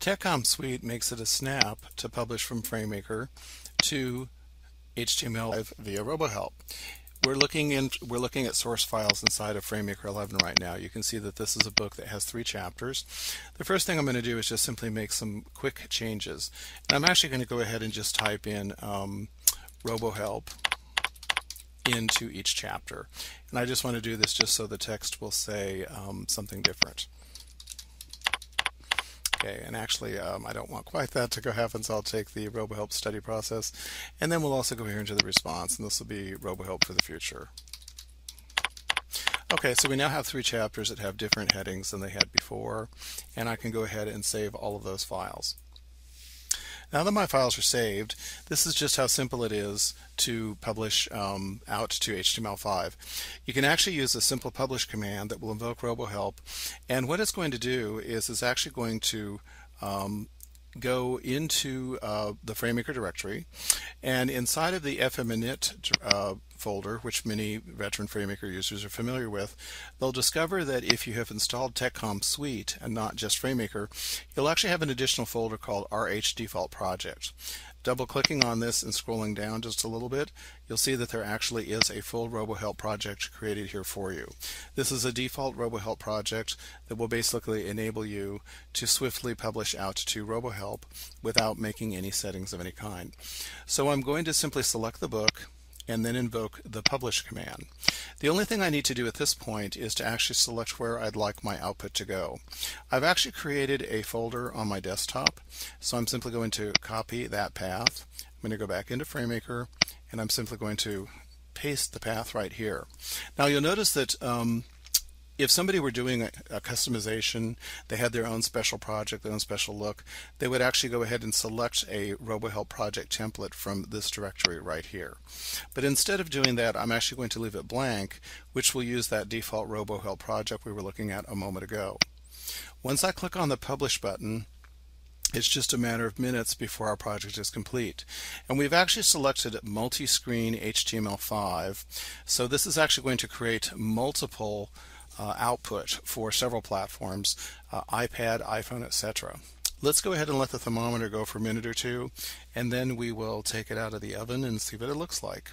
Tech Comm Suite makes it a snap to publish from FrameMaker to HTML5 via RoboHelp. We're looking at source files inside of FrameMaker 11 right now. You can see that this is a book that has 3 chapters. The first thing I'm going to do is just simply make some quick changes. And I'm actually going to go ahead and just type in RoboHelp into each chapter. And I just want to do this just so the text will say something different. Okay, and actually I don't want quite that to go happen, so I'll take the RoboHelp study process, and then we'll also go here into the response, and this will be RoboHelp for the future. Okay, so we now have 3 chapters that have different headings than they had before, and I can go ahead and save all of those files. Now that my files are saved, this is just how simple it is to publish out to HTML5. You can actually use a simple publish command that will invoke RoboHelp, and what it's going to do is it's actually going to go into the FrameMaker directory, and inside of the fminit folder, which many veteran FrameMaker users are familiar with, they'll discover that if you have installed Tech Comm Suite and not just FrameMaker, you'll actually have an additional folder called RH Default Project. Double-clicking on this and scrolling down just a little bit, you'll see that there actually is a full RoboHelp project created here for you. This is a default RoboHelp project that will basically enable you to swiftly publish out to RoboHelp without making any settings of any kind. So I'm going to simply select the book and then invoke the publish command. The only thing I need to do at this point is to actually select where I'd like my output to go. I've actually created a folder on my desktop, so I'm simply going to copy that path. I'm going to go back into FrameMaker, and I'm simply going to paste the path right here. Now you'll notice that if somebody were doing a customization, they had their own special project, their own special look, they would actually go ahead and select a RoboHelp project template from this directory right here. But instead of doing that, I'm actually going to leave it blank, which will use that default RoboHelp project we were looking at a moment ago. Once I click on the Publish button, it's just a matter of minutes before our project is complete. And we've actually selected multi-screen HTML5, so this is actually going to create multiple output for several platforms, iPad, iPhone, etc. Let's go ahead and let the thermometer go for a minute or two, and then we will take it out of the oven and see what it looks like.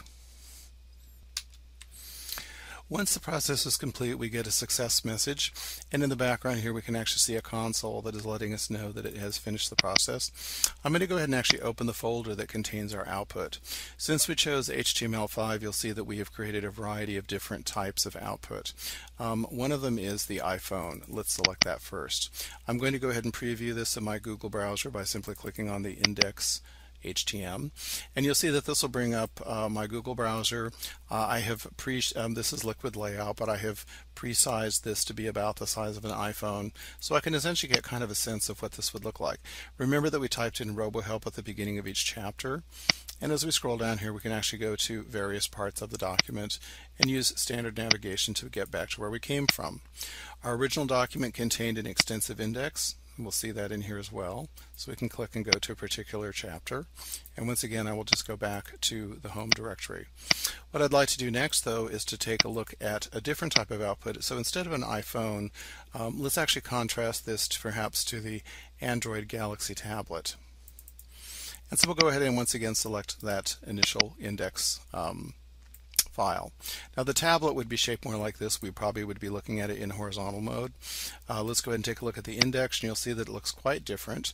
Once the process is complete, we get a success message, and in the background here we can actually see a console that is letting us know that it has finished the process. I'm going to go ahead and actually open the folder that contains our output. Since we chose HTML5, you'll see that we have created a variety of different types of output. One of them is the iPhone. Let's select that first. I'm going to go ahead and preview this in my Google browser by simply clicking on the index HTML, and you'll see that this will bring up my Google browser. I have this is liquid layout, but I have pre-sized this to be about the size of an iPhone, so I can essentially get kind of a sense of what this would look like. Remember that we typed in RoboHelp at the beginning of each chapter, and as we scroll down here we can actually go to various parts of the document and use standard navigation to get back to where we came from. Our original document contained an extensive index. We'll see that in here as well. So we can click and go to a particular chapter. And once again, I will just go back to the home directory. What I'd like to do next, though, is to take a look at a different type of output. So instead of an iPhone, let's actually contrast this perhaps to the Android Galaxy tablet. And so we'll go ahead and once again select that initial index file. Now the tablet would be shaped more like this. We probably would be looking at it in horizontal mode. Let's go ahead and take a look at the index, and you'll see that it looks quite different.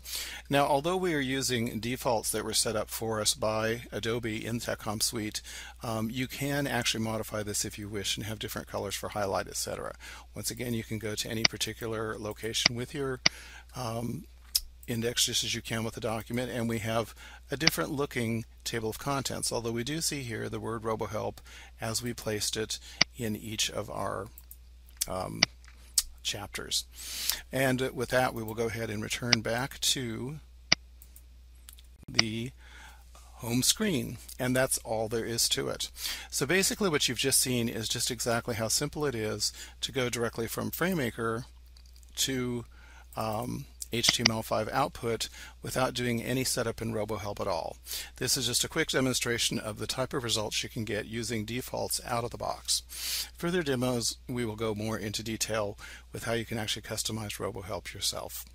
Now although we are using defaults that were set up for us by Adobe in Tech Comm Suite, you can actually modify this if you wish and have different colors for highlight, etc. Once again, you can go to any particular location with your index just as you can with the document, and we have a different looking table of contents, although we do see here the word RoboHelp as we placed it in each of our chapters. And with that, we will go ahead and return back to the home screen, and that's all there is to it. So basically what you've just seen is just exactly how simple it is to go directly from FrameMaker to HTML5 output without doing any setup in RoboHelp at all. This is just a quick demonstration of the type of results you can get using defaults out of the box. Further demos, we will go more into detail with how you can actually customize RoboHelp yourself.